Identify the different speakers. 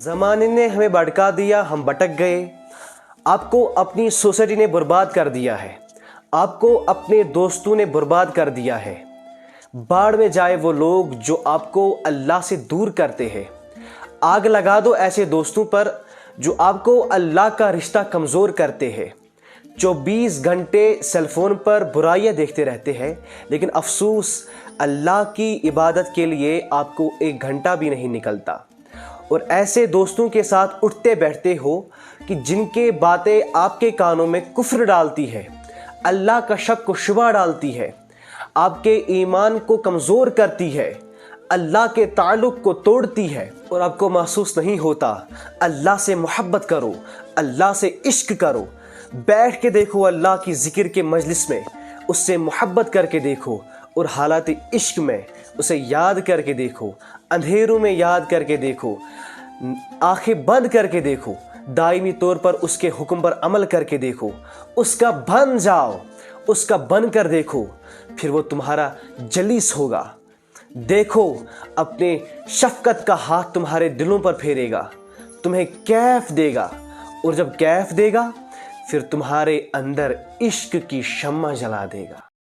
Speaker 1: ज़माने ने हमें भटका दिया, हम भटक गए। आपको अपनी सोसाइटी ने बर्बाद कर दिया है, आपको अपने दोस्तों ने बर्बाद कर दिया है। बाढ़ में जाए वो लोग जो आपको अल्लाह से दूर करते हैं। आग लगा दो ऐसे दोस्तों पर जो आपको अल्लाह का रिश्ता कमज़ोर करते हैं। 24 घंटे सेलफोन पर बुराइयां देखते रहते हैं, लेकिन अफसोस अल्लाह की इबादत के लिए आपको 1 घंटा भी नहीं निकलता। और ऐसे दोस्तों के साथ उठते बैठते हो कि जिनके बातें आपके कानों में कुफ्र डालती है, अल्लाह का शक को शुबा डालती है, आपके ईमान को कमज़ोर करती है, अल्लाह के ताल्लुक़ को तोड़ती है। और आपको महसूस नहीं होता। अल्लाह से मोहब्बत करो, अल्लाह से इश्क करो, बैठ के देखो अल्लाह की ज़िक्र के मजलिस में, उससे मोहब्बत करके देखो और हालात इश्क में उसे याद करके देखो, अंधेरों में याद करके देखो, आंखें बंद करके देखो, दायमी तौर पर उसके हुक्म पर अमल करके देखो, उसका बन जाओ, उसका बन कर देखो, फिर वो तुम्हारा जलीस होगा। देखो अपने शफ़क़त का हाथ तुम्हारे दिलों पर फेरेगा, तुम्हें कैफ देगा, और जब कैफ देगा फिर तुम्हारे अंदर इश्क की शम्मा जला देगा।